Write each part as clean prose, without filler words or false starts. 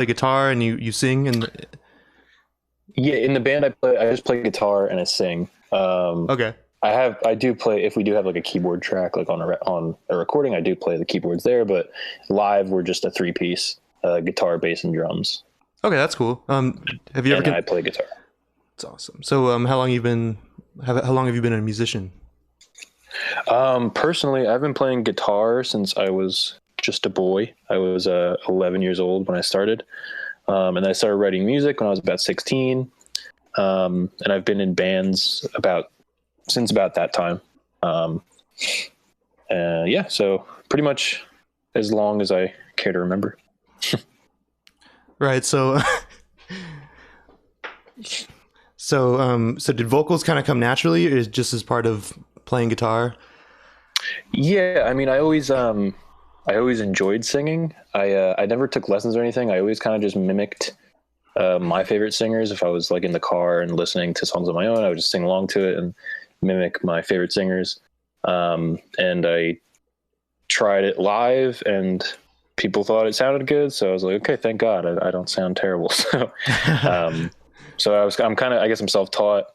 the guitar and you sing and Yeah, in the band I just play guitar and I sing. okay. I do play, if we do have like a keyboard track like on a recording, I do play the keyboards there, but live we're just a three-piece, guitar, bass, and drums. Okay, that's cool. Have you ever And I play guitar. That's awesome. So how long how long have you been a musician? Personally, I've been playing guitar since I was just a boy. I was 11 years old when I started. And I started writing music when I was about 16. And I've been in bands since about that time. Yeah, so pretty much as long as I care to remember. Right. So so did vocals kind of come naturally, or is it just as part of playing guitar? Yeah, I mean, I always enjoyed singing. I never took lessons or anything. I always kind of just mimicked my favorite singers. If I was like in the car and listening to songs on my own, I would just sing along to it and mimic my favorite singers. And I tried it live, and people thought it sounded good. So I was like, okay, thank God, I don't sound terrible. So, I'm kind of, I guess I'm self-taught.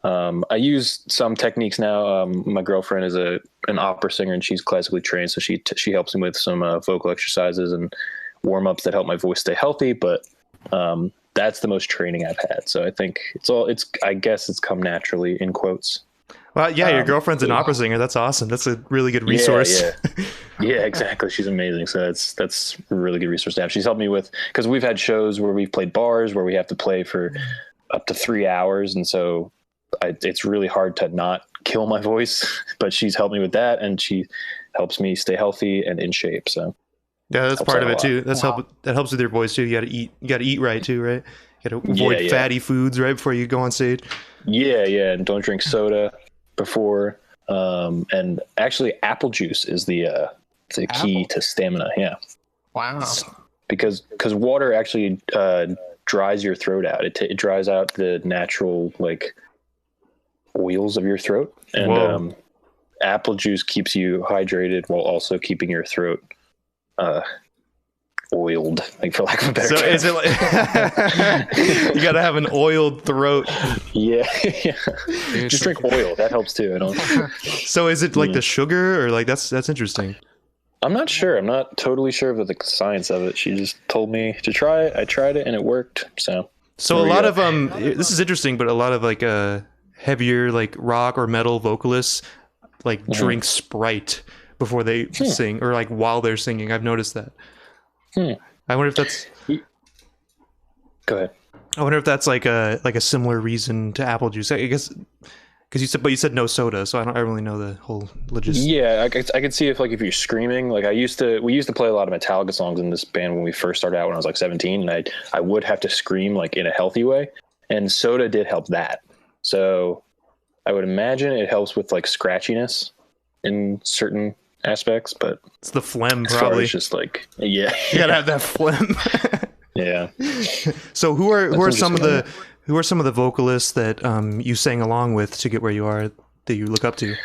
I use some techniques now. My girlfriend is an opera singer, and she's classically trained, so she helps me with some vocal exercises and warm-ups that help my voice stay healthy. But that's the most training I've had. So I think I guess it's come naturally, in quotes. Well, yeah, your girlfriend's an opera singer. That's awesome. That's a really good resource. Yeah, exactly. She's amazing. So that's a really good resource to have. She's helped me with, because we've had shows where we've played bars where we have to play for up to 3 hours, and so it's really hard to not kill my voice. But she's helped me with that, and she helps me stay healthy and in shape. So yeah, that's part of it too. That helps with your voice too. You got to eat right too, right? You got to avoid fatty foods right before you go on stage. Yeah, and don't drink soda before. And actually, apple juice is the key to stamina. Yeah. Wow. Because water actually dries your throat out. It dries out the natural like oils of your throat, and apple juice keeps you hydrated while also keeping your throat oiled, like, for lack of a better term. Is it like you gotta have an oiled throat? Yeah. Just drink oil. That helps too. So is it like the sugar, or like that's interesting? I'm not sure. I'm not totally sure of the science of it. She just told me to try it. I tried it and it worked. So a lot of this is interesting, but a lot of like heavier like rock or metal vocalists like drink Sprite before they sing, or like while they're singing. I've noticed that. I wonder if that's. Go ahead. I wonder if that's like a similar reason to apple juice. I guess because you said no soda, so I don't really know the whole logistics. Yeah, I could see if you're screaming. Like we used to play a lot of Metallica songs in this band when we first started out when I was like 17, and I would have to scream like in a healthy way, and soda did help that. So I would imagine it helps with like scratchiness in certain aspects, but it's the phlegm, as probably. It's just like, yeah, you gotta have that phlegm. Yeah. So who are some of the vocalists that you sang along with to get where you are, that you look up to?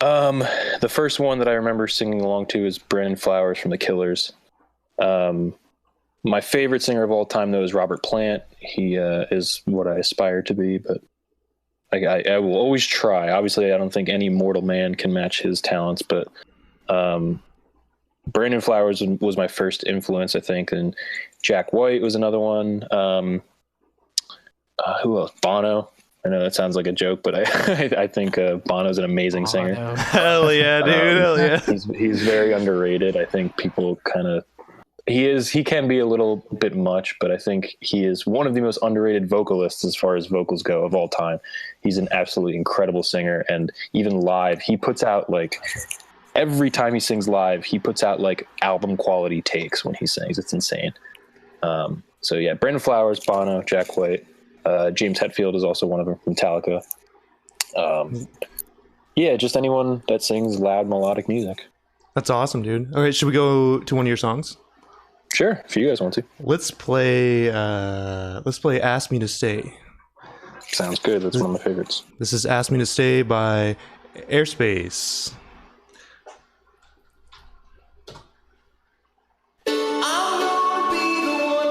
The first one that I remember singing along to is Brandon Flowers from the Killers. My favorite singer of all time, though, is Robert Plant. He is what I aspire to be, but I will always try. Obviously, I don't think any mortal man can match his talents, but Brandon Flowers was my first influence, I think, and Jack White was another one. Who else? Bono. I know that sounds like a joke, but I think Bono's an amazing singer. Hell yeah, dude! Hell yeah. He's very underrated. I think people kind of he can be a little bit much, but I think he is one of the most underrated vocalists as far as vocals go of all time. He's an absolutely incredible singer, and even live, he puts out like every time he sings live, he puts out like album quality takes when he sings. It's insane. So yeah, Brandon Flowers, Bono, Jack White, James Hetfield is also one of them from Metallica. Yeah, just anyone that sings loud melodic music. That's awesome, dude. All right, should we go to one of your songs? Sure, if you guys want to. Let's play Ask Me to Stay. Sounds good. That's one of my favorites. This is Ask Me to Stay by Airspace. I'll be the one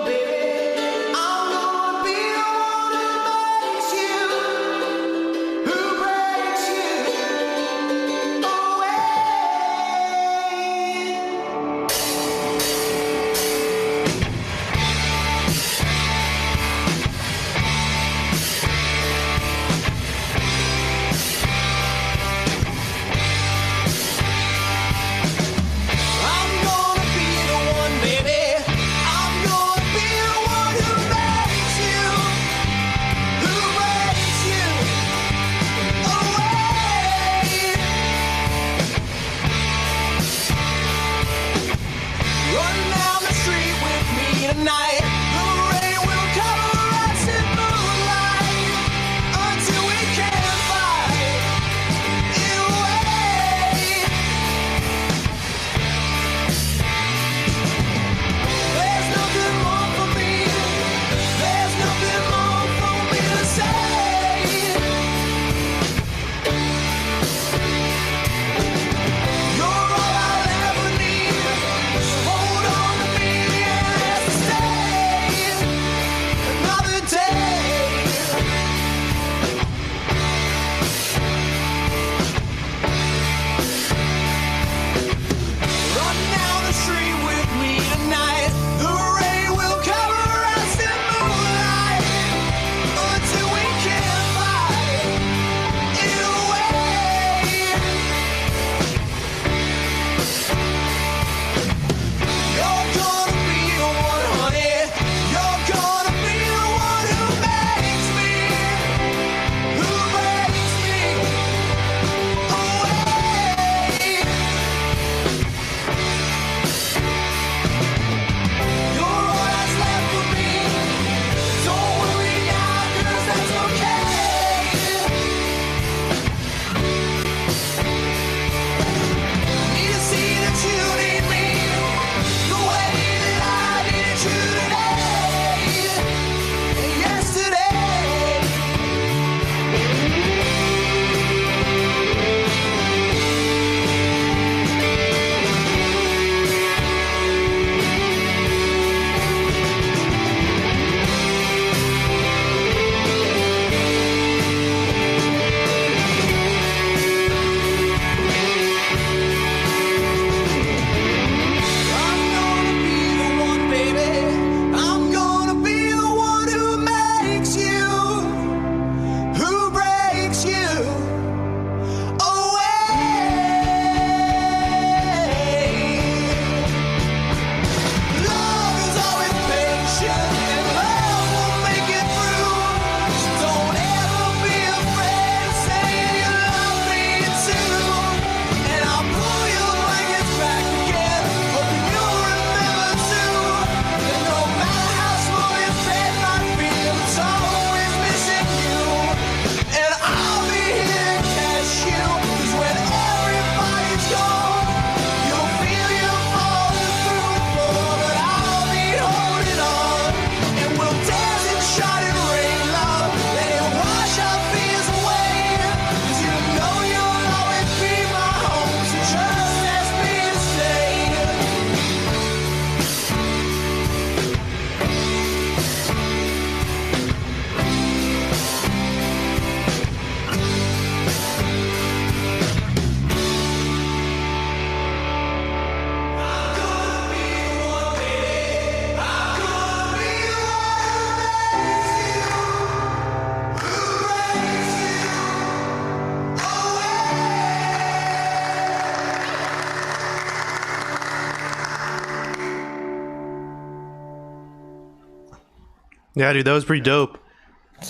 Yeah, dude, that was pretty dope.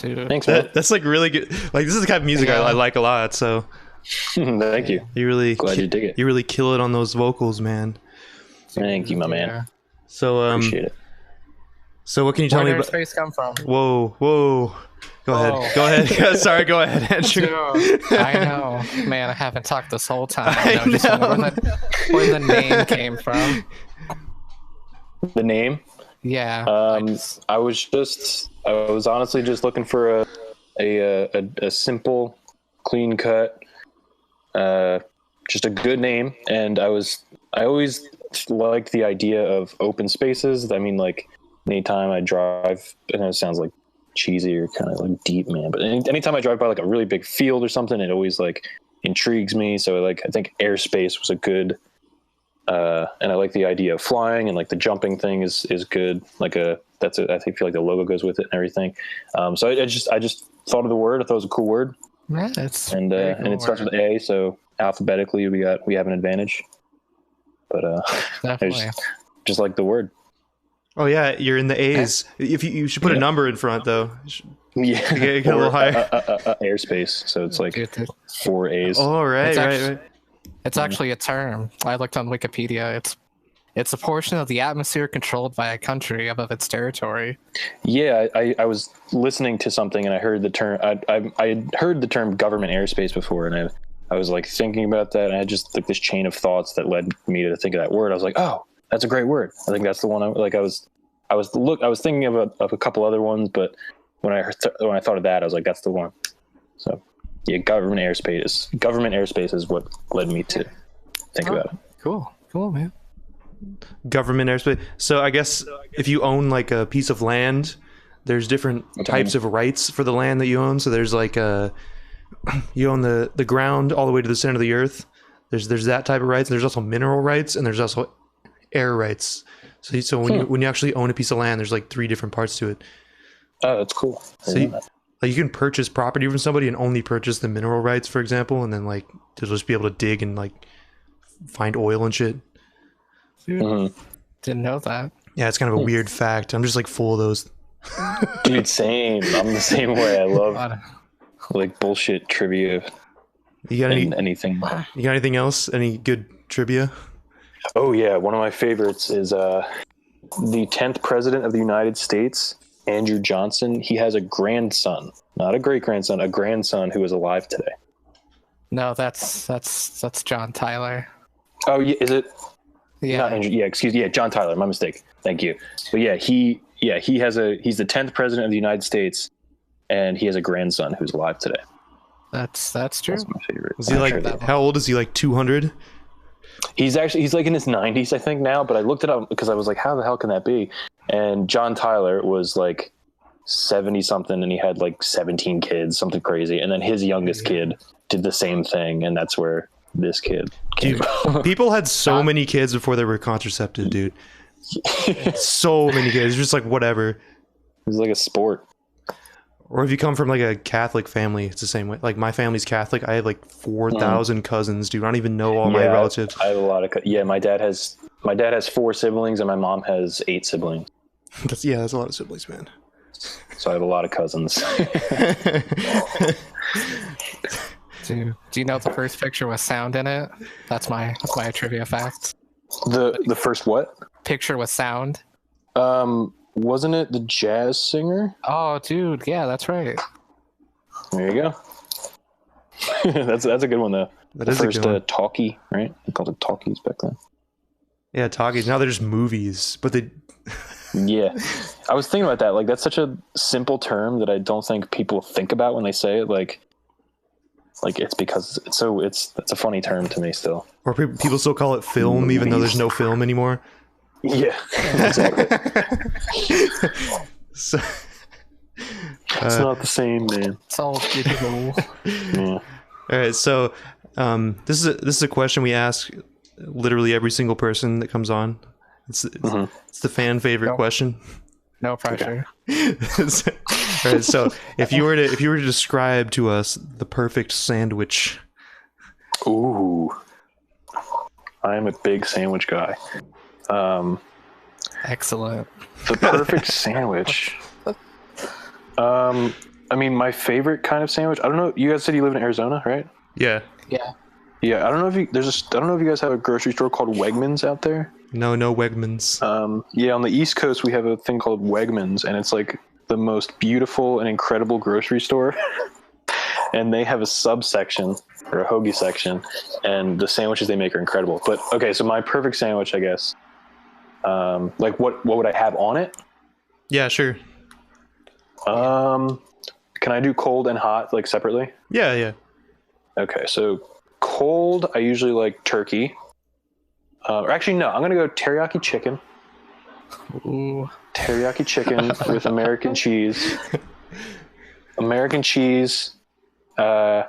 Dude. Thanks, man. That's like really good. Like this is the kind of music I like a lot. So Thank you. you really Glad you dig it. You really kill it on those vocals, man. Thank you, my man. Yeah. So Appreciate it. So what can you tell me Where about? did Airspace come from? Whoa. Go ahead. Sorry, go ahead, Andrew. Dude, I know, man. I haven't talked this whole time. I just wonder where the name came from. The name? Yeah. I was honestly just looking for a simple, clean cut, just a good name, and I always liked the idea of open spaces. I mean, like anytime I drive, I know it sounds like cheesy or kind of like deep, man, but anytime I drive by like a really big field or something, it always like intrigues me. So like I think Airspace was a good. And I like the idea of flying, and like the jumping thing is good. I feel like the logo goes with it and everything. So I just thought of the word. I thought it was a cool word. Yeah, it's and it starts with A, so alphabetically we have an advantage. But I just like the word. Oh yeah, you're in the A's. If you should put a number in front though. Yeah, get a little higher. Airspace. So it's like 4 A's. Oh right. It's actually a term. I looked on Wikipedia. It's a portion of the atmosphere controlled by a country above its territory. Yeah, I was listening to something and I heard the term. I had heard the term government airspace before, and I was like thinking about that, and I had just like this chain of thoughts that led me to think of that word. I was like, oh, that's a great word. I think that's the one. I was thinking of a couple other ones, but when I thought of that, I was like, that's the one. So yeah, government airspace is what led me to think about it. Cool, man. Government airspace. So I guess if you own like a piece of land, there's different types of rights for the land that you own. So there's like you own the ground all the way to the center of the earth. There's that type of rights. And there's also mineral rights, and there's also air rights. So when you actually own a piece of land, there's like 3 different parts to it. Oh, that's cool. So you can purchase property from somebody and only purchase the mineral rights, for example, and then like to just be able to dig and like find oil and shit. Dude, didn't know that. Yeah, it's kind of a weird fact. I'm just like full of those. Dude, same. I'm the same way. I love like bullshit trivia. You got anything? You got anything else? Any good trivia? Oh yeah, one of my favorites is the 10th president of the United States, Andrew Johnson. He has a grandson, not a great grandson, a grandson who is alive today. No, that's John Tyler. Oh yeah, is it? Yeah. Not Andrew. Yeah, excuse me. Yeah, John Tyler. My mistake. Thank you. But yeah, he's the 10th president of the United States, and he has a grandson who's alive today. That's true. That's my favorite. Is he like how old is he? Like 200? He's like in his 90s, I think now. But I looked it up because I was like, how the hell can that be? And John Tyler was like 70 something, and he had like 17 kids, something crazy. And then his youngest kid did the same thing, and that's where this kid came from. People had so many kids before they were contracepted, dude. So many kids, just like whatever. It was like a sport. Or if you come from like a Catholic family, it's the same way. Like my family's Catholic. I have like 4,000 cousins, dude. I don't even know all my relatives. I have a lot of my dad has 4 siblings, and my mom has 8 siblings. That's a lot of siblings, man. So I have a lot of cousins. Do you know the first picture with sound in it? That's my trivia fact. The first what? Picture with sound. Wasn't it the jazz singer? Oh, dude, yeah, that's right. There you go. that's a good one though. That is first, a good one. Talkie, right? They called it talkies back then. Yeah, talkies. Now they're just movies, but they. Yeah, I was thinking about that. Like that's such a simple term that I don't think people think about when they say it. Like it's because it's a funny term to me still. Or people still call it film, movies. Even though there's no film anymore. Yeah, exactly. So, it's not the same, man. It's all digital. Yeah. All right, so this is a question we ask literally every single person that comes on. It's the fan favorite question. No pressure. All right, so if you were to describe to us the perfect sandwich. Ooh, I am a big sandwich guy. Excellent. The perfect sandwich. I mean, my favorite kind of sandwich. I don't know. You guys said you live in Arizona, right? Yeah. Yeah. Yeah. I don't know if you I don't know if you guys have a grocery store called Wegmans out there. No Wegmans. Yeah, on the East Coast we have a thing called Wegmans, and it's like the most beautiful and incredible grocery store. And they have a subsection or a hoagie section, and the sandwiches they make are incredible. But okay, so my perfect sandwich, I guess. Like what would I have on it? Yeah, sure. Can I do cold and hot like separately? Yeah. Okay, so cold, I usually like turkey. Or actually, no, I'm gonna go teriyaki chicken. Ooh. Teriyaki chicken with American cheese. American cheese. I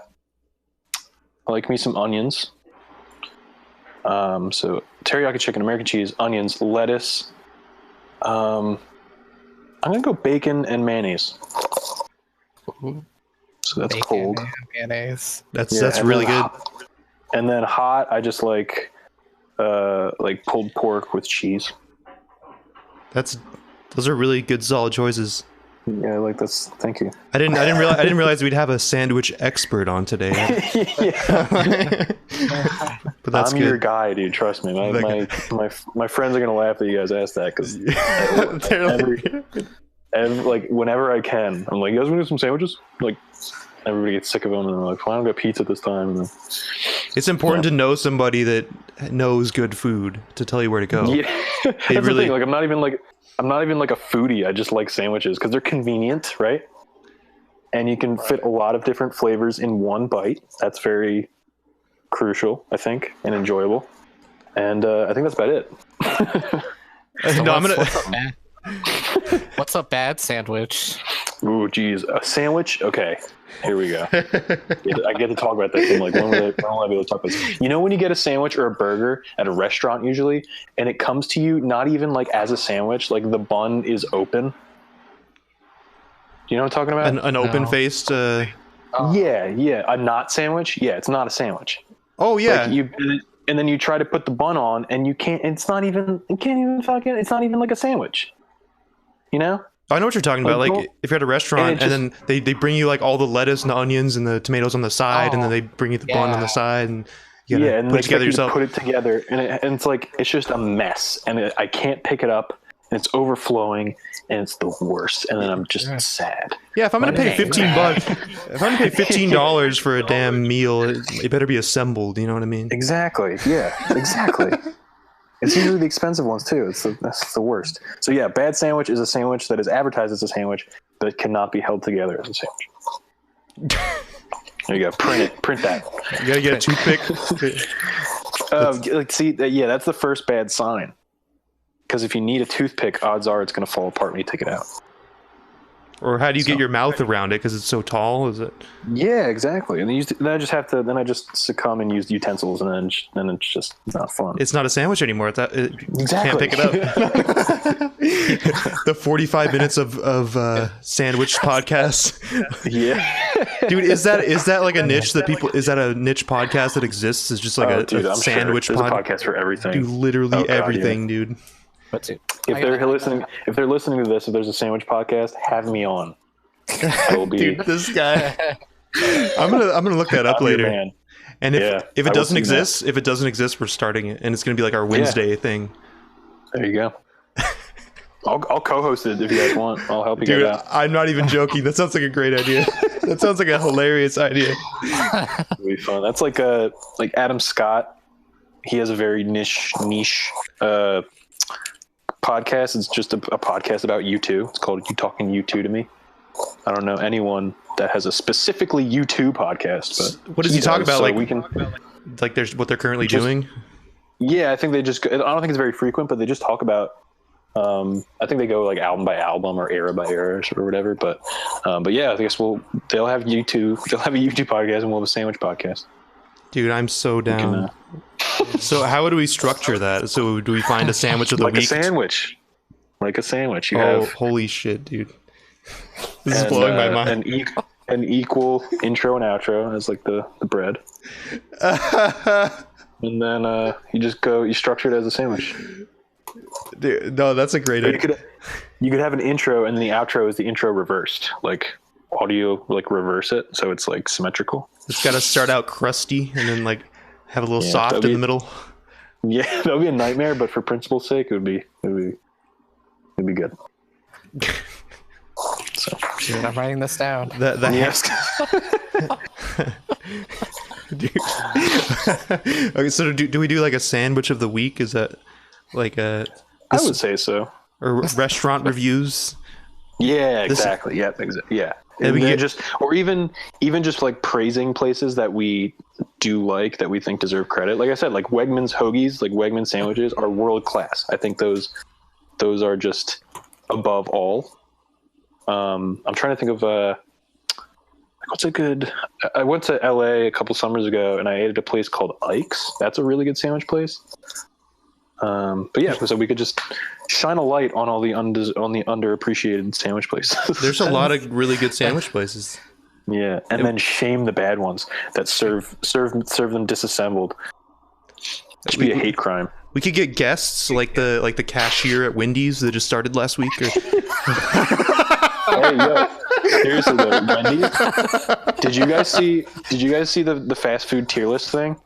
like me some onions. So teriyaki chicken, American cheese, onions, lettuce. I'm gonna go bacon and mayonnaise. Ooh. So that's Bacon cold. and mayonnaise. That's really good. And then hot, I just like pulled pork with cheese. Those are really good, solid choices. Yeah, like that's. Thank you. I didn't realize we'd have a sandwich expert on today. But that's I'm good. your guy, dude. Trust me. My friends are gonna laugh that you guys asked that because like whenever I can, I'm like, you guys want to do some sandwiches? Like everybody gets sick of them, and they're like, well, I don't got pizza this time. And then, It's important to know somebody that knows good food to tell you where to go. yeah, that's the thing. Like I'm not even like a foodie. I just like sandwiches because they're convenient, right? And you can fit a lot of different flavors in one bite. That's very crucial, I think, and enjoyable. And I think that's about it. So No, I'm gonna. what's a bad sandwich? Ooh, geez, a sandwich. Okay, here we go. I get to talk about this. I'm like, when will I be able to talk about this? You know, when you get a sandwich or a burger at a restaurant, usually, and it comes to you not even like as a sandwich, like the bun is open. Do you know what I'm talking about? An open-faced. Yeah, a not sandwich. Yeah, it's not a sandwich. Oh yeah. Like and then you try to put the bun on, and you can't. It's not even like a sandwich. You know? I know what you're talking about. Like if you're at a restaurant and then they bring you like all the lettuce and the onions and the tomatoes on the side, and then they bring you the bun on the side, and you gotta and put it together yourself. Put it together, and it's like it's just a mess, and I can't pick it up, and it's overflowing, and it's the worst, and then I'm just sad. Yeah, if I'm gonna pay $15, if I'm gonna pay $15 for a damn meal, it better be assembled. You know what I mean? Exactly. Yeah. Exactly. It's usually the expensive ones too. That's the worst. So yeah, bad sandwich is a sandwich that is advertised as a sandwich, but cannot be held together as a sandwich. There you go. Print that. You gotta get a toothpick. That's the first bad sign. Because if you need a toothpick, odds are it's going to fall apart when you take it out. Or how do you get your mouth around it because it's so tall? Is it? Yeah, exactly. And then I just succumb and use utensils, and then it's just not fun. It's not a sandwich anymore. Exactly. You can't pick it up. The 45 minutes of sandwich podcasts. Yeah, dude, is that like a niche that people? Is that a niche podcast that exists? Is just like a sandwich sure. There's a podcast for everything. Dude, literally everything, dude. If they're listening to this, if there's a sandwich podcast, have me on. I will be. Dude, this guy. I'm gonna look that up later. And if it doesn't exist, we're starting it, and it's gonna be like our Wednesday thing. There you go. I'll co-host it if you guys want. I'll help you guys out. I'm not even joking. That sounds like a great idea. That sounds like a hilarious idea. It'll be fun. That's like Adam Scott. He has a very niche podcast. It's just a podcast about U2. It's called You Talking U2 to Me. I don't know anyone that has a specifically U2 podcast, but what does he talk about? So like we can, like there's what they're currently doing. Yeah, I think I don't think it's very frequent, but they just talk about. I think they go like album by album or era by era or whatever. But yeah, I guess they'll have U2. They'll have a U2 podcast, and we'll have a sandwich podcast. Dude, I'm so down. So how do we structure that? So do we find a sandwich of the week? Like a sandwich. Holy shit, dude. This is blowing my mind. An equal intro and outro as like the bread. And then you structure it as a sandwich. Dude, no, that's a great idea. You could have an intro, and then the outro is the intro reversed, like audio, like reverse it, so it's like symmetrical. It's got to start out crusty and then like have a little soft in the middle. Yeah, that would be a nightmare, but for principle's sake, it'd be good. So, dude, I'm writing this down. Yes. Okay, so do we do like a sandwich of the week? Is that like a? I would say so. Or restaurant reviews. Yeah, exactly. Yeah. Or even just like praising places that we do like, that we think deserve credit. Like I said, like Wegmans hoagies, like Wegmans sandwiches are world class. I think those are just above all. I'm trying to think of what's a good. I went to LA a couple summers ago and I ate at a place called Ike's. That's a really good sandwich place. But yeah, so we could just shine a light on all the underappreciated sandwich places. There's a lot of really good sandwich places. Yeah, and then shame the bad ones that serve them disassembled. It should be a hate crime. We could get guests like the cashier at Wendy's that just started last week. Hey, yo, seriously though, Wendy's. Did you guys see the fast food tier list thing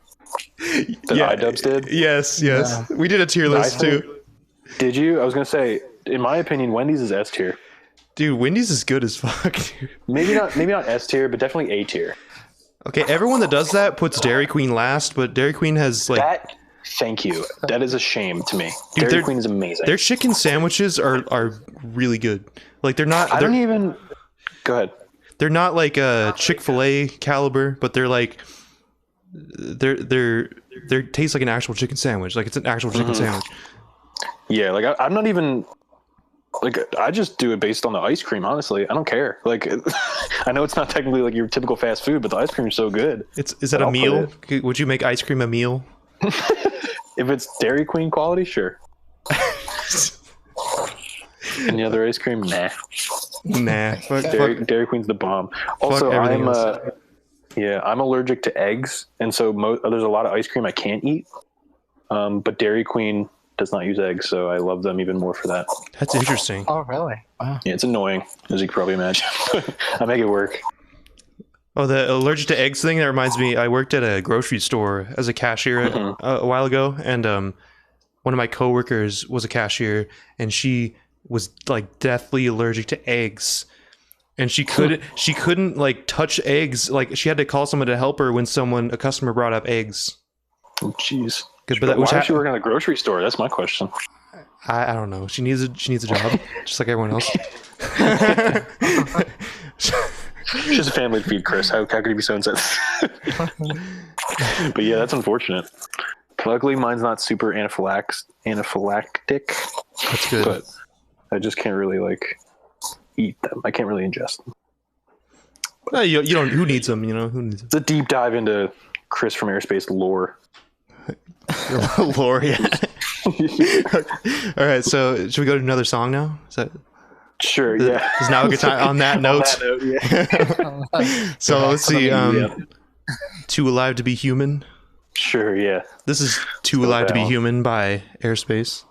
that iDubbbz did? Yes. Yeah. We did a tier list too. Did you? I was gonna say, in my opinion, Wendy's is S tier. Dude, Wendy's is good as fuck, dude. Maybe not S tier, but definitely A tier. Okay, everyone that does that puts Dairy Queen last, but Dairy Queen has like that. Thank you. That is a shame to me. Dude, Dairy Queen is amazing. Their chicken sandwiches are really good. Like they're not. Go ahead. They're not like a Chick-fil-A caliber, but they're like they taste like an actual chicken sandwich. Like it's an actual chicken sandwich. Yeah, like I'm not even like, I just do it based on the ice cream. Honestly, I don't care. Like, I know it's not technically like your typical fast food, but the ice cream is so good. Is that a meal? Would you make ice cream a meal? If it's Dairy Queen quality, sure. Any other ice cream? Nah. Dairy Queen's the bomb. Also, I'm allergic to eggs, and so there's a lot of ice cream I can't eat. But Dairy Queen does not use eggs, so I love them even more for that. That's interesting. Oh, really? Wow. Yeah, it's annoying, as you can probably imagine. I make it work. Oh, the allergic to eggs thing, that reminds me, I worked at a grocery store as a cashier a while ago, and one of my coworkers was a cashier, and she was like deathly allergic to eggs. And she couldn't like touch eggs. Like she had to call someone to help her when a customer brought up eggs. Oh, jeez. But why is she working at a grocery store? That's my question. I don't know. She needs a job, just like everyone else. She's a family to feed, Chris. How could he be so insensitive? But yeah, that's unfortunate. Luckily, mine's not super anaphylactic. That's good. But I just can't really like eat them. I can't really ingest them. No, you don't. Who needs them? You know, who needs them? It's a deep dive into Chris from Airspace lore. Lore, yeah. All right, so should we go to another song now? Sure, yeah. Is now a good time on that note? Yeah. So let's see. Too Alive to Be Human. Sure, yeah. This is Too Alive to Be Human by Airspace.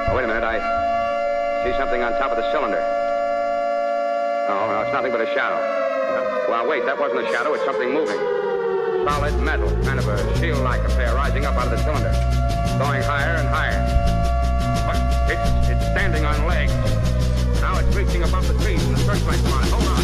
Oh, wait a minute. I see something on top of the cylinder. No, it's nothing but a shadow. Well, wait, that wasn't a shadow. It's something moving. Solid metal, kind of a shield-like affair rising up out of the cylinder. Going higher and higher. But it's standing on legs. Now it's reaching above the trees and the searchlights on it. Hold on.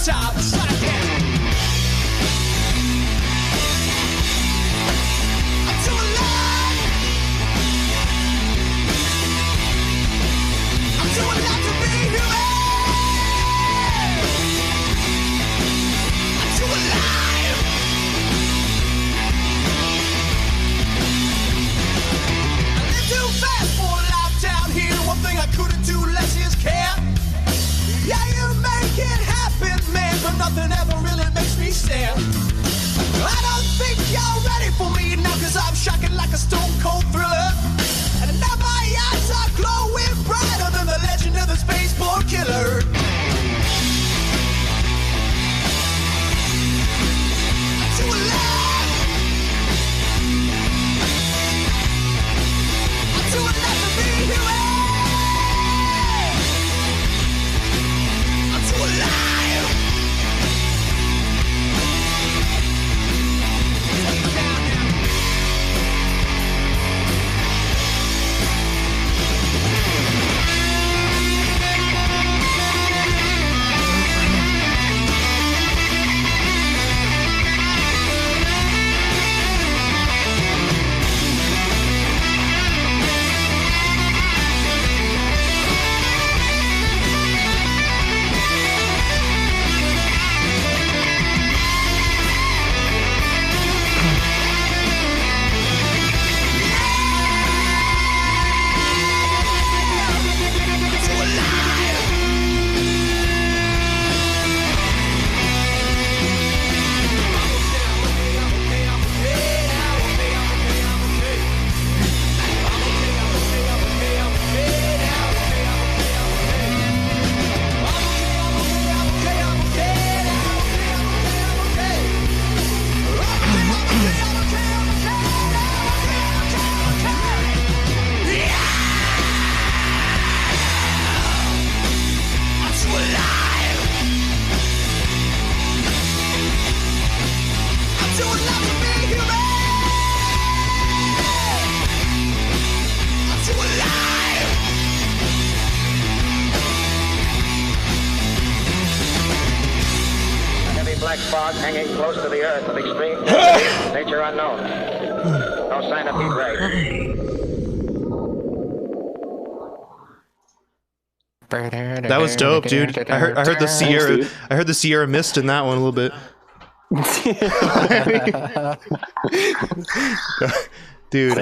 top. It's like that. I'm too alive. I'm too alive to be human. I'm too alive. I live too fast for life down here. One thing I couldn't do less is care. Yeah, you make it happen, man, but nothing ever really makes me stare. I don't think you're ready for me now, cause I'm shocking like a stone cold thriller. And now my eyes are glowing brighter than the legend of the spaceborne killer. I'm too alive. I'm too alive to be human. I'm too alive. Take it down now. Black fog hanging close to the Earth of extreme density, nature unknown. No sign of heat ray. That was dope, dude. I heard the Sierra. I heard the Sierra Mist in that one a little bit. Dude,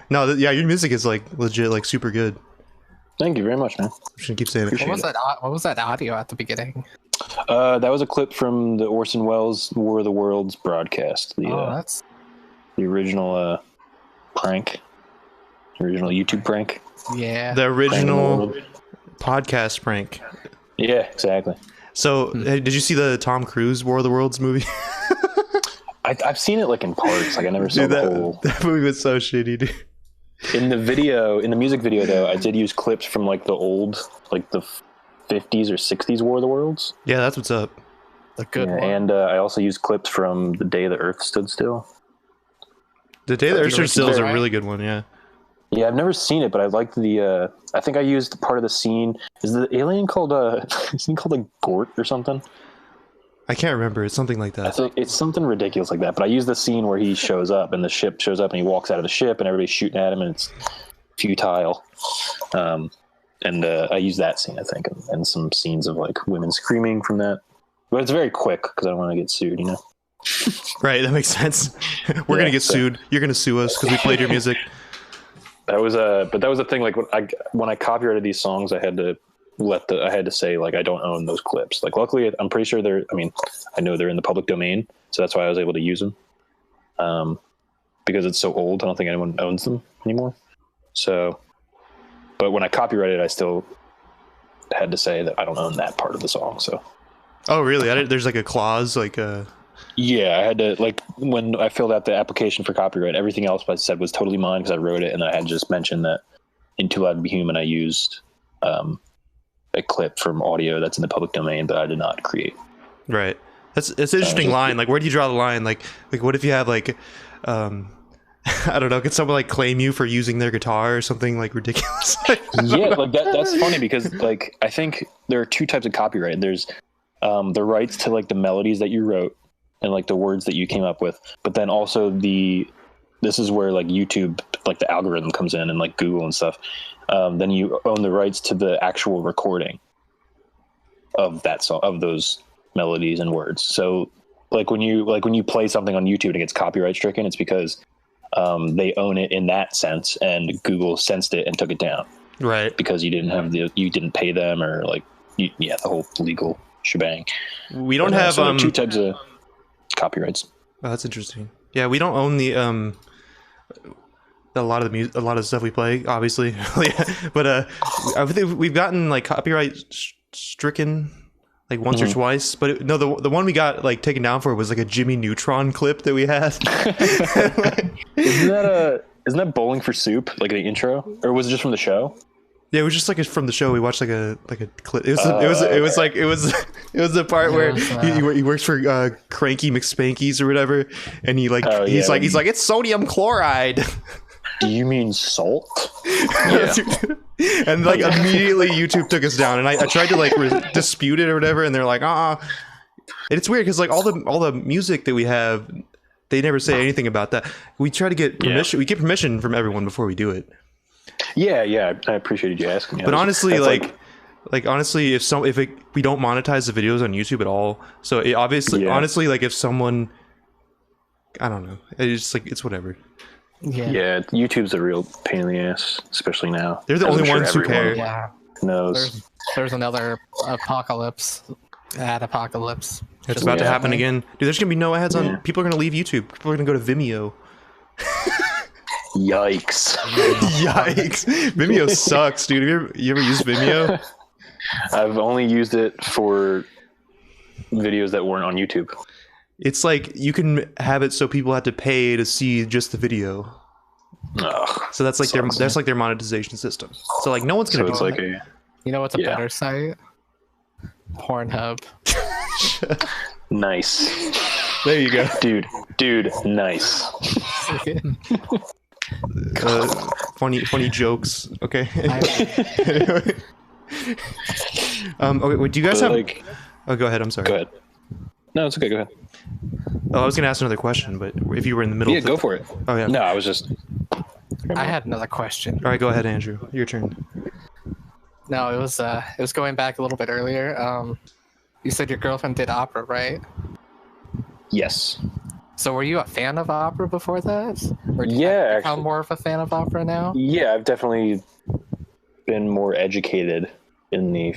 no, yeah, your music is like legit, like super good. Thank you very much, man. I'm just gonna keep saying it. What was that audio at the beginning? That was a clip from the Orson Welles War of the Worlds broadcast. That's the original prank, the original YouTube prank. Yeah, the original podcast prank. Yeah, exactly. So, did you see the Tom Cruise War of the Worlds movie? I've seen it like in parts. Like I never saw the whole. That movie was so shitty, dude. In the music video though, I did use clips from like the old, like the 50s or 60s War of the Worlds. Yeah, that's what's up. a good one. And I also used clips from The Day the Earth Stood Still. The Day the Earth Stood Still is a really good one. Yeah. Yeah, I've never seen it, but I liked the. I think I used part of the scene. Is the alien called is he called a Gort or something? I can't remember. It's something like that. I think it's something ridiculous like that. But I used the scene where he shows up and the ship shows up and he walks out of the ship and everybody's shooting at him and it's futile. And I used that scene, I think, and some scenes of like women screaming from that. But it's very quick because I don't want to get sued, you know. Right, that makes sense. We're gonna get sued. You're gonna sue us because we played your music. But that was a thing. Like when I copyrighted these songs, I had to say like I don't own those clips. Like luckily, I'm pretty sure I know they're in the public domain, so that's why I was able to use them. Because it's so old, I don't think anyone owns them anymore. So, but when I copyrighted, I still had to say that I don't own that part of the song. So. Oh really? There's like a clause like Yeah, I had to, like, when I filled out the application for copyright, everything else I said was totally mine because I wrote it, and I had just mentioned that in Too Loud to Be Human, I used a clip from audio that's in the public domain, but I did not create. Right. It's an interesting line. Like, where do you draw the line? Like what if you have, like, I don't know, could someone, like, claim you for using their guitar or something, like, ridiculous? Yeah, like, that's funny because, like, I think there are two types of copyright. There's the rights to like the melodies that you wrote and like the words that you came up with, but then also this is where like YouTube, like the algorithm comes in and like Google and stuff. Then you own the rights to the actual recording of that song, of those melodies and words. So like when you play something on YouTube and it gets copyright stricken, it's because they own it in that sense, and Google sensed it and took it down. Right. Because you didn't pay them, or like the whole legal shebang. We don't have so two types of copyrights. Oh, that's interesting. Yeah, we don't own the a lot of the stuff we play, obviously. But I think we've gotten like copyright stricken like once or twice. But the one we got like taken down for was like a Jimmy Neutron clip that we had. Isn't that Bowling for Soup, like the intro, or was it just from the show? Yeah, it was just like from the show. We watched like a clip. It was the part where he works for Cranky McSpankies or whatever, and he's like it's sodium chloride. Do you mean salt? Yeah. And like immediately YouTube took us down, and I tried to like dispute it or whatever, and they're like, And it's weird because like all the music that we have, they never say anything about that. We try to get permission. We get permission from everyone before we do it. Yeah, I appreciated you asking. But honestly, honestly, if we don't monetize the videos on YouTube at all, so it honestly, like if someone, I don't know, it's like it's whatever. Yeah, YouTube's a real pain in the ass, especially now. They're the only ones who care. Yeah, knows. There's another apocalypse. It's about to happen again, dude. There's gonna be no ads on. People are gonna leave YouTube. People are gonna go to Vimeo. Yikes! Vimeo sucks, dude. You ever used Vimeo? I've only used it for videos that weren't on YouTube. It's like you can have it so people have to pay to see just the video. Ugh, so that's like their monetization system. So like no one's gonna. So it's like a. You know what's a better site? Pornhub. Nice. There you go, dude. Nice. Funny jokes. Okay. Okay. Wait, do you guys have? Like, oh, go ahead. I'm sorry. Go ahead. No, it's okay. Go ahead. Oh, I was gonna ask another question, but if you were in the middle, go for it. Oh yeah. No, I was just. I had another question. All right, go ahead, Andrew. Your turn. No, it was going back a little bit earlier. You said your girlfriend did opera, right? Yes. So were you a fan of opera before that? Or did you become actually more of a fan of opera now? Yeah, I've definitely been more educated in the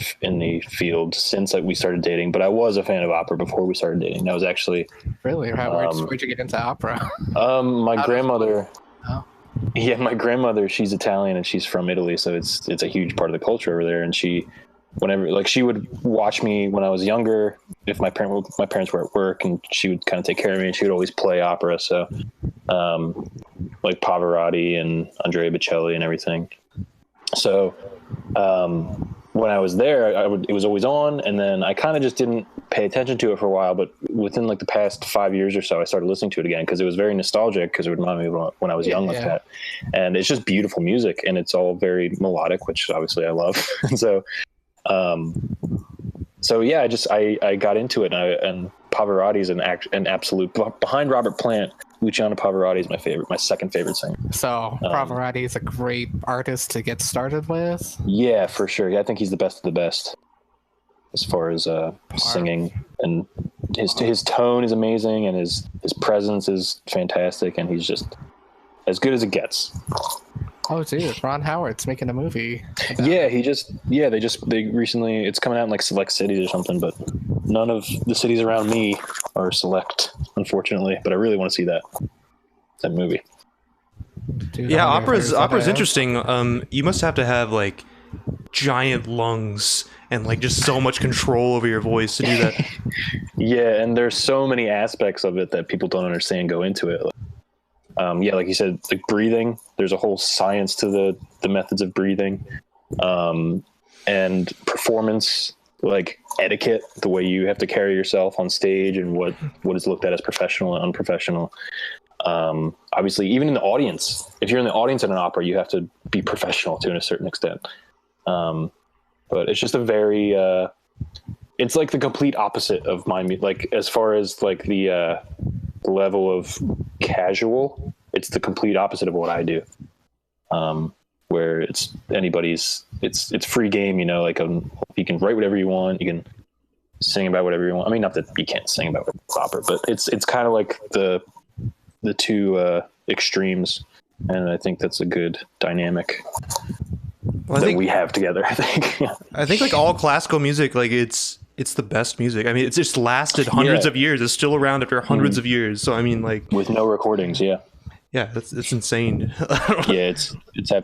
field since we started dating. But I was a fan of opera before we started dating. That was actually really. Where'd you get into opera? My grandmother. Oh. Yeah, my grandmother. She's Italian and she's from Italy, so it's a huge part of the culture over there. And she would watch me when I was younger, if my parents were at work, and she would kind of take care of me, and she would always play opera. So, like Pavarotti and Andrea Bocelli and everything. So, when I was there, it was always on, and then I kind of just didn't pay attention to it for a while. But within like the past 5 years or so, I started listening to it again because it was very nostalgic, because it reminded me of when I was young like that. And it's just beautiful music, and it's all very melodic, which obviously I love. And so yeah, I got into it, and Pavarotti's an absolute, behind Robert Plant, Luciano Pavarotti is my second favorite singer. So Pavarotti is a great artist to get started with. Yeah, for sure. Yeah, I think he's the best of the best as far as singing, and his tone is amazing, and his presence is fantastic, and he's just as good as it gets. Oh, dude, Ron Howard's making a movie. Yeah, they recently, it's coming out in like select cities or something, but none of the cities around me are select, unfortunately. But I really want to see that movie. Dude, yeah, opera's interesting. You must have to have like giant lungs and like just so much control over your voice to do that. Yeah, and there's so many aspects of it that people don't understand go into it. Like you said, like breathing, there's a whole science to the methods of breathing, and performance, like etiquette, the way you have to carry yourself on stage, and what is looked at as professional and unprofessional. Obviously, even in the audience, if you're in the audience at an opera, you have to be professional to a certain extent. But it's just a very it's like the complete opposite of my like as far as like the level of casual, it's the complete opposite of what I do. Where it's anybody's, it's free game, you know, like you can write whatever you want, you can sing about whatever you want. I mean, not that you can't sing about proper, but it's kind of like the two extremes, and I think that's a good dynamic that we have together. I think. I think like all classical music, like it's the best music. I mean, it's just lasted hundreds of years. It's still around after hundreds of years. So I mean, like with no recordings, yeah, it's insane. Yeah, it's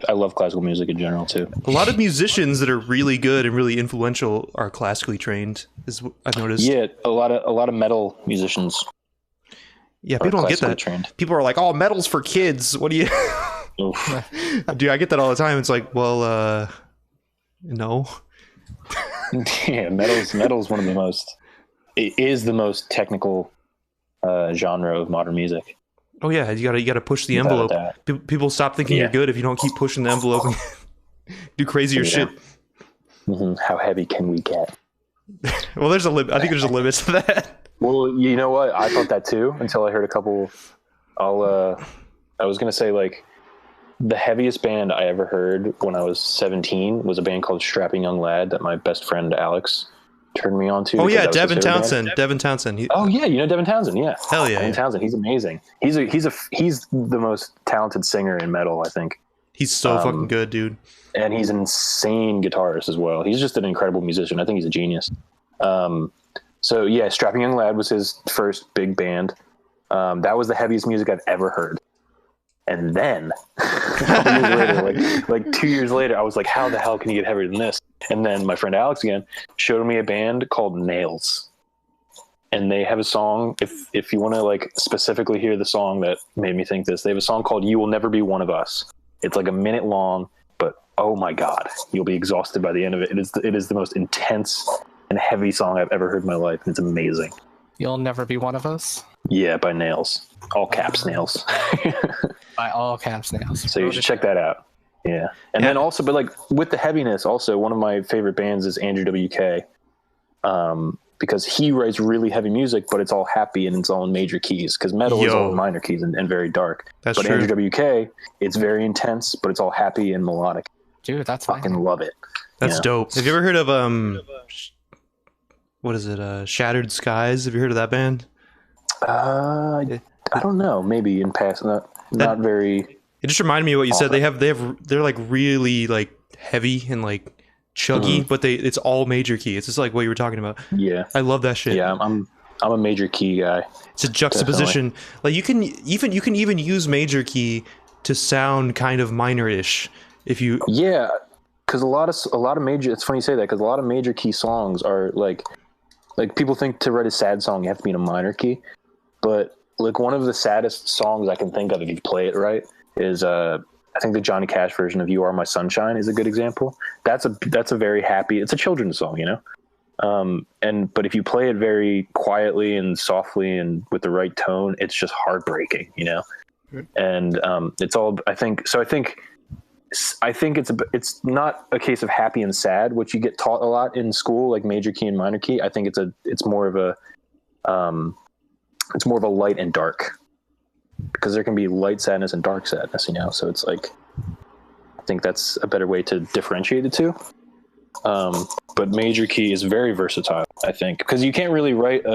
I love classical music in general too. A lot of musicians that are really good and really influential are classically trained, is what I've noticed. Yeah, a lot of metal musicians. Yeah, people don't get that. Trained. People are like, "Oh, metal's for kids." What do you? Dude, I get that all the time. It's like, well, no. Yeah, metal's one of the most. It is the most technical genre of modern music. Oh yeah, you gotta push the envelope. People stop thinking you're good if you don't keep pushing the envelope and do crazier shit. Mm-hmm. How heavy can we get? Well, there's a limit. I think there's a limit to that. Well, you know what? I thought that too until I heard a couple. I was gonna say like the heaviest band I ever heard when I was 17 was a band called Strapping Young Lad that my best friend Alex turned me on to. Oh yeah, Devin Townsend. Devin Townsend. Oh yeah, you know Devin Townsend. Yeah. Hell yeah. Devin Townsend. He's amazing. He's the most talented singer in metal, I think. He's so fucking good, dude. And he's an insane guitarist as well. He's just an incredible musician. I think he's a genius. So yeah, Strapping Young Lad was his first big band. That was the heaviest music I've ever heard. And then a couple years later, like 2 years later, I was like, how the hell can you get heavier than this? And then my friend Alex again showed me a band called Nails. And they have a song, if you want to like specifically hear the song that made me think this, they have a song called You Will Never Be One of Us. It's like a minute long, but oh my God, you'll be exhausted by the end of it. It is the most intense and heavy song I've ever heard in my life. And it's amazing. You'll Never Be One of Us? Yeah, by Nails. All caps Nails. By all caps Nails. So you should check that out. Yeah. And then also, but like with the heaviness, also one of my favorite bands is Andrew WK. Because he writes really heavy music, but it's all happy and it's all in major keys. Because metal is all in minor keys and very dark. That's but true. Andrew WK, it's very intense, but it's all happy and melodic. Dude, that's fucking love it. That's dope. Have you ever heard of what is it? Shattered Skies. Have you heard of that band? I don't know. Maybe in past, not very. It just reminded me of what you said. They're like really like heavy and like chuggy, but it's all major key. It's just like what you were talking about. Yeah, I love that shit. Yeah, I'm a major key guy. It's a juxtaposition. Definitely. Like you can even use major key to sound kind of minor-ish if you. Yeah, because a lot of major. It's funny you say that because a lot of major key songs are like people think to write a sad song you have to be in a minor key, but like one of the saddest songs I can think of if you play it right is I think the Johnny Cash version of "You Are My Sunshine" is a good example. That's a very happy. It's a children's song, you know. But if you play it very quietly and softly and with the right tone, it's just heartbreaking, you know. And it's all. I think it's not a case of happy and sad, which you get taught a lot in school, like major key and minor key. I think it's more of a light and dark, because there can be light sadness and dark sadness, you know. So it's like, I think that's a better way to differentiate the two. But major key is very versatile, I think, because you can't really write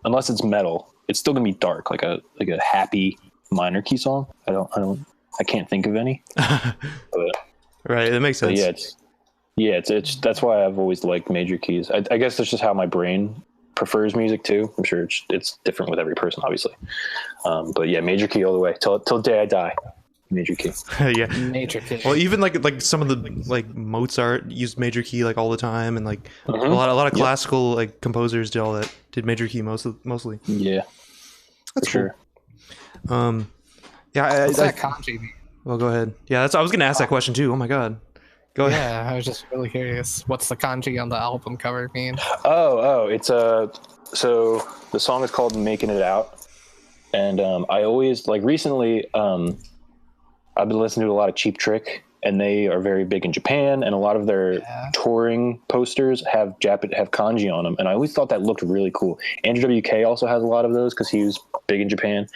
unless it's metal. It's still gonna be dark, like a happy minor key song. I can't think of any. But, right, that makes sense. It's that's why I've always liked major keys. I guess that's just how my brain prefers music too. I'm sure it's different with every person, obviously. But yeah, major key all the way till the day I die. Major key. Yeah, major key. Well, even like some of the like Mozart used major key like all the time, and like a lot of classical like composers did major key mostly. Yeah, that's for sure. Yeah, what's that kanji mean? Well, go ahead. Yeah, I was gonna ask that question too. Oh my god. Go ahead. Yeah, I was just really curious. What's the kanji on the album cover mean? It's so the song is called "Making It Out," and I always like recently I've been listening to a lot of Cheap Trick, and they are very big in Japan, and a lot of their touring posters have kanji on them, and I always thought that looked really cool. Andrew WK also has a lot of those because he was big in Japan,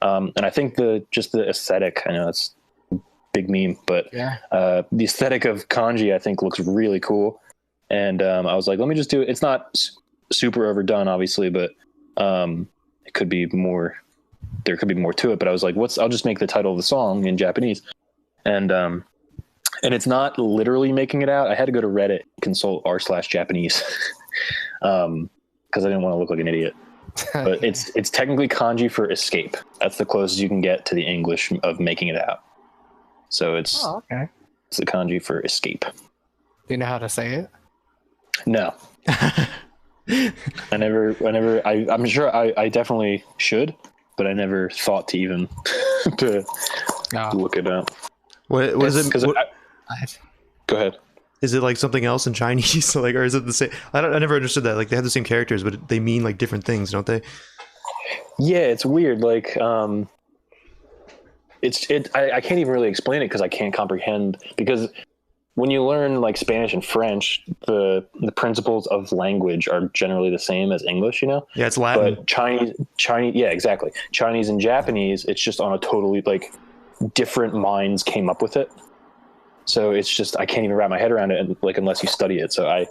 and I think the aesthetic, I know it's a big meme, but the aesthetic of kanji I think looks really cool, and I was like, let me just do it. It's not super overdone, obviously, but it could be more. There could be more to it, but I was like, I'll just make the title of the song in Japanese. And it's not literally making it out. I had to go to Reddit and consult r/Japanese because I didn't want to look like an idiot. But it's technically kanji for escape. That's the closest you can get to the English of making it out. So it's the kanji for escape. Do you know how to say it? No. I'm sure I definitely should, but I never thought to even to look it up. What is it? Go ahead. Is it like something else in Chinese? Like, or is it the same? I never understood that. Like, they have the same characters, but they mean like different things, don't they? Yeah, it's weird. Like, I can't even really explain it because I can't comprehend. Because when you learn like Spanish and French, the principles of language are generally the same as English, you know? Yeah, it's Latin. But Chinese, yeah, exactly. Chinese and Japanese, it's just on a totally like different minds came up with it. So it's just, I can't even wrap my head around it, like, unless you study it. So I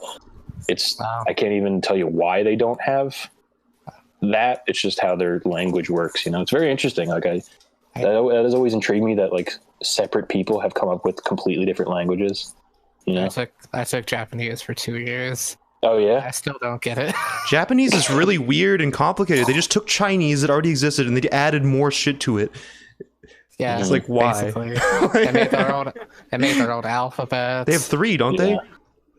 can't even tell you why they don't have that. It's just how their language works, you know? It's very interesting. Like that has always intrigued me, that like separate people have come up with completely different languages, you know? I took Japanese for 2 years. Oh yeah? I still don't get it. Japanese is really weird and complicated. They just took Chinese that already existed and they added more shit to it. Yeah, it's like, why? Basically. They made their own alphabet. They have 3, don't they?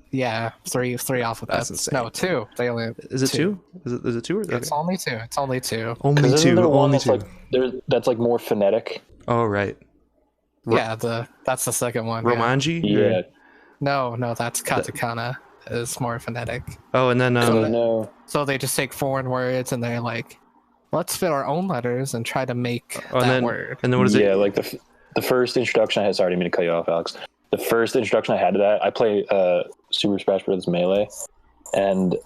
Yeah, three alphabets. No, 2. They only. Is it 2? Is it 2 or? Okay. It's only 2. It's only 2. Only 2. Only 2. That's like more phonetic. Oh right. Yeah, that's the second one. Romanji? Yeah. No, that's katakana. Is more phonetic. Oh, and then So they just take foreign words and they're like, let's fit our own letters and try to make that word. And then what is it? Yeah, like the first introduction I had. Sorry, I didn't mean to cut you off, Alex. The first introduction I had to that, I play Super Smash Bros. Melee, and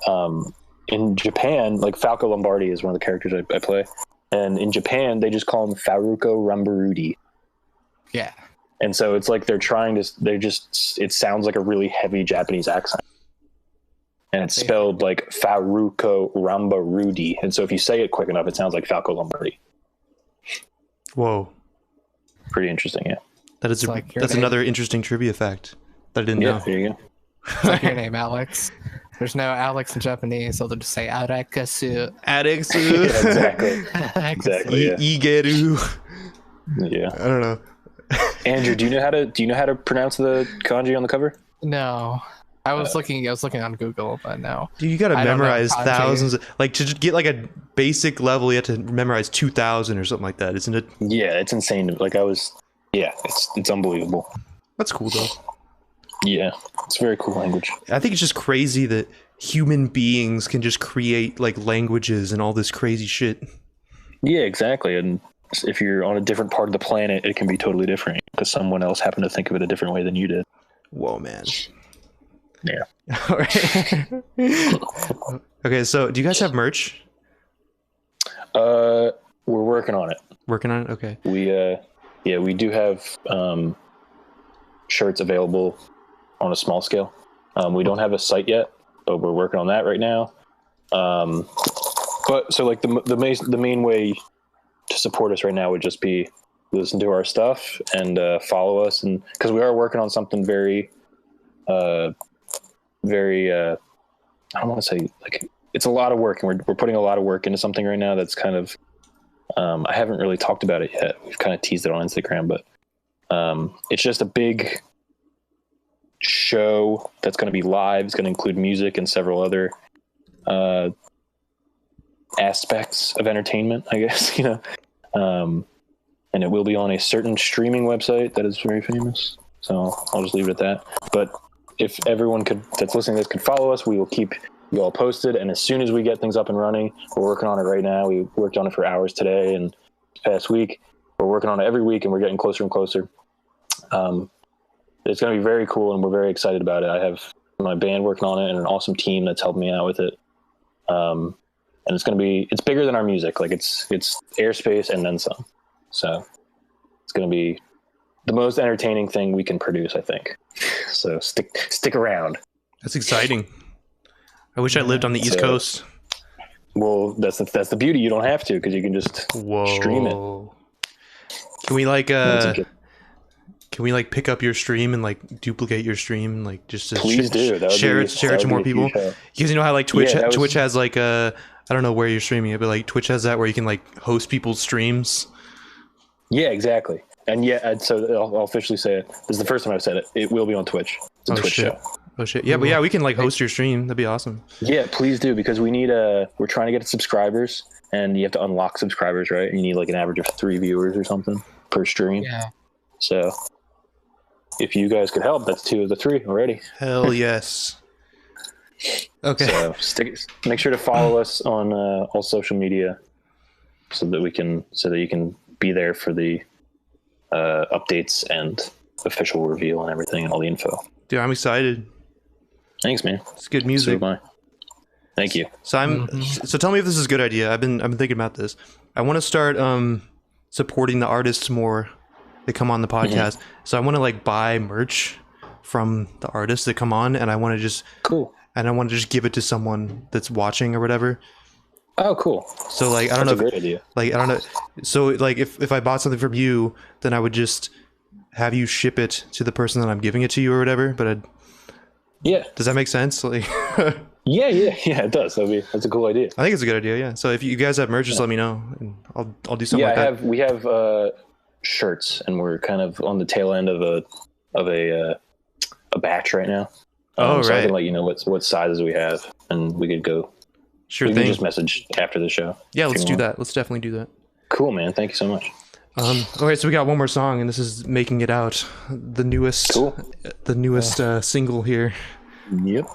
in Japan, like Falco Lombardi is one of the characters I play, and in Japan they just call him Faruko Rambarudi. Yeah. And so it's like it sounds like a really heavy Japanese accent. And it's spelled like Faruko Rambarudi. And so if you say it quick enough, it sounds like Falco Lombardi. Whoa. Pretty interesting, yeah. That's another interesting trivia fact that I didn't know. There you go. It's like your name, Alex. There's no Alex in Japanese, so they'll just say Arakasu. Arakasu. Yeah, exactly. Yeah. Igeru. Yeah. I don't know. Andrew, do you know how to pronounce the kanji on the cover? No. I was looking on Google, but no. Dude, you gotta memorize thousands. Like, to get like a basic level, you have to memorize 2,000 or something like that, isn't it? Yeah, it's insane. Like it's unbelievable. That's cool though. Yeah, it's a very cool language. I think it's just crazy that human beings can just create like languages and all this crazy shit. Yeah, exactly. And if you're on a different part of the planet, it can be totally different because someone else happened to think of it a different way than you did. Whoa, man. Yeah. All right. Okay, so do you guys have merch? We're working on it. Working on it? Okay. We do have shirts available on a small scale. We don't have a site yet, but we're working on that right now. But so like the main way to support us right now would just be listen to our stuff and follow us, and because we are working on something very I don't want to say, like, it's a lot of work, and we're putting a lot of work into something right now that's kind of I haven't really talked about it yet. We've kind of teased it on Instagram, but it's just a big show that's going to be live. It's going to include music and several other aspects of entertainment, I guess, you know. And it will be on a certain streaming website that is very famous. So I'll just leave it at that. But if everyone that's listening to this could follow us, we will keep you all posted. And as soon as we get things up and running, we're working on it right now. We worked on it for hours today and this past week. We're working on it every week, and we're getting closer and closer. it's going to be very cool, and we're very excited about it. I have my band working on it and an awesome team that's helped me out with it. And it's bigger than our music. Like it's Airspace and then some. So it's going to be the most entertaining thing we can produce, I think. So stick around. That's exciting. I wish I lived on the East Coast. Well, that's the beauty. You don't have to, because you can just stream it. Can we pick up your stream and like duplicate your stream, like just to please do. Share it to more people? Because you know how like Twitch has like I don't know where you're streaming it, but like Twitch has that where you can like host people's streams. Yeah, exactly. And so I'll officially say it. This is the first time I've said it. It will be on Twitch. It's a Twitch show. Oh shit! Yeah, but yeah, we can like host your stream. That'd be awesome. Yeah, please do, because we need we're trying to get subscribers, and you have to unlock subscribers, right? You need like an average of 3 viewers or something per stream. Yeah. So if you guys could help, that's 2 of the 3 already. Hell yes. Okay. So make sure to follow us on all social media, so that you can be there for the updates and official reveal and everything and all the info. Dude, I'm excited. Thanks, man. It's good music. So am I. Thank you. So so tell me if this is a good idea. I've been thinking about this. I want to start supporting the artists more that come on the podcast. So I want to like buy merch from the artists that come on, and I want to just give it to someone that's watching or whatever. Oh, cool. So like I don't know. That's a great idea. Like I don't know. So like if I bought something from you, then I would just have you ship it to the person that I'm giving it to you or whatever. But does that make sense? Like yeah, it does. That's a cool idea. I think it's a good idea. Yeah. So if you guys have merch, just let me know, and I'll do something like that. We have shirts, and we're kind of on the tail end of a batch right now. So I can let you know what sizes we have, and we could go. Sure we thing. can just message after the show. Yeah, let's do that. Let's definitely do that. Cool, man. Thank you so much. Okay, so we got one more song, and this is "Making It Out," the newest single here. Yep.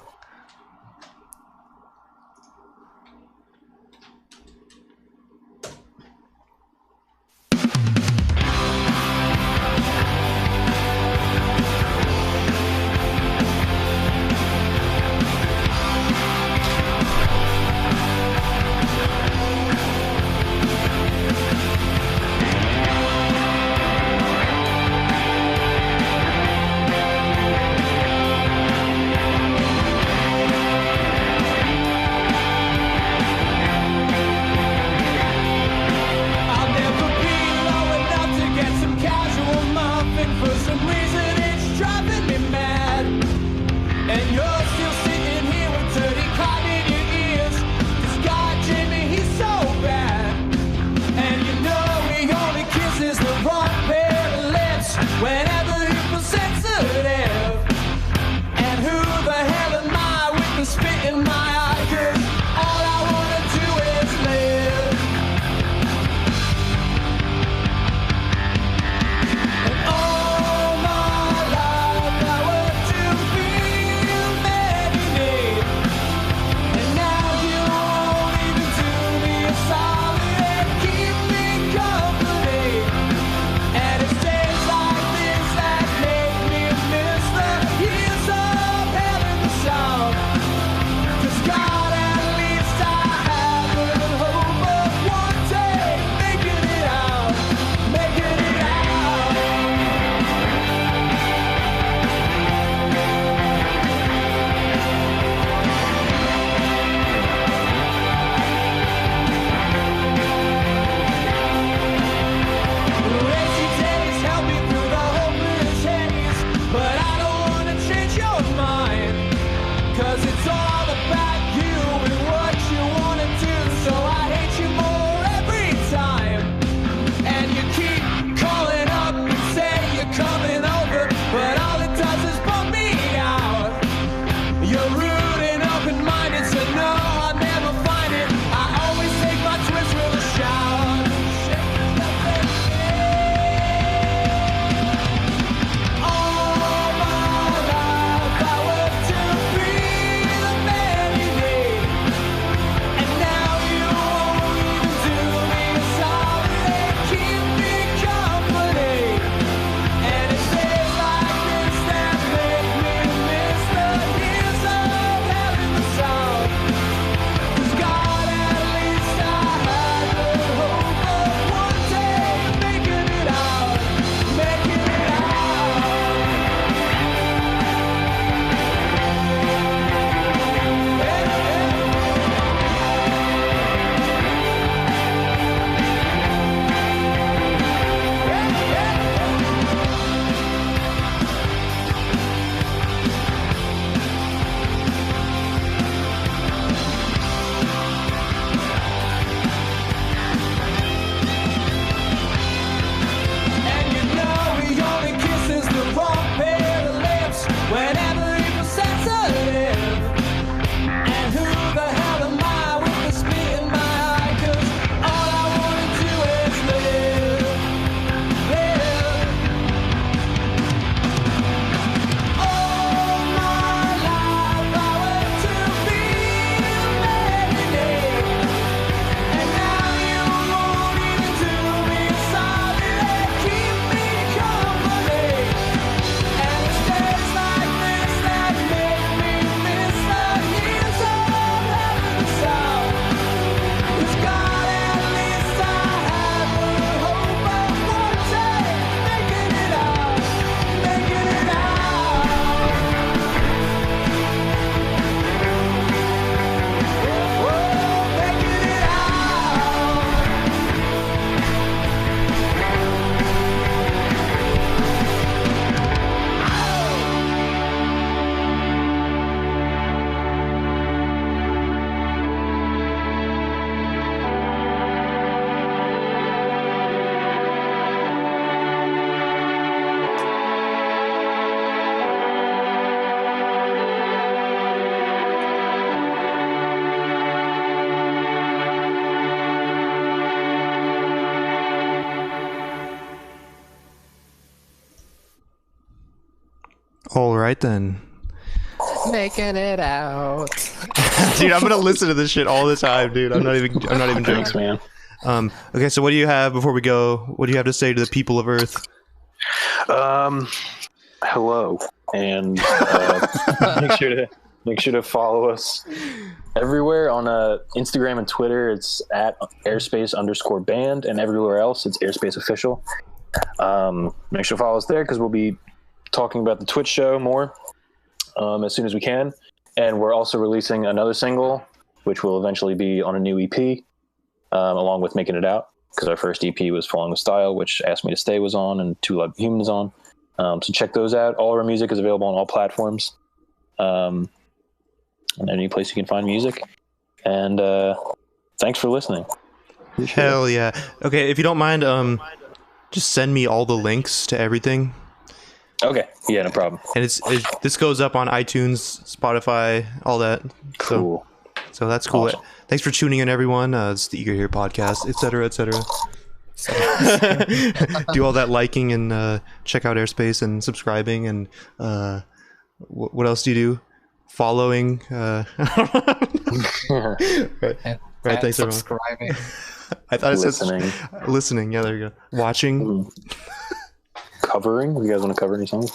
All right then. Making it out. Dude, I'm gonna listen to this shit all the time, dude. I'm not even Thanks, joking. man. Okay, so what do you have before we go? What do you have to say to the people of Earth? Hello, and make sure to follow us everywhere on Instagram and Twitter. It's at airspace_band, and everywhere else it's Airspace Official. Make sure to follow us there because we'll be talking about the Twitch show more as soon as we can, and we're also releasing another single, which will eventually be on a new EP, along with Making It Out, because our first EP was Falling with Style, which Asked Me to Stay was on, and Two Live Humans on. So check those out. All our music is available on all platforms, and any place you can find music. And thanks for listening. Hell yeah. Okay, if you don't mind, just send me all the links to everything. Okay. Yeah, no problem. And this goes up on iTunes, Spotify, all that. Cool. So that's cool. Awesome. Thanks for tuning in, everyone. It's the Eager Here podcast, etc., etc. Do all that liking and check out Airspace and subscribing and what else do you do? Following. Right. Thanks, subscribing. I thought it Listening. said listening. Yeah, there you go. Watching. Covering. You guys want to cover any songs?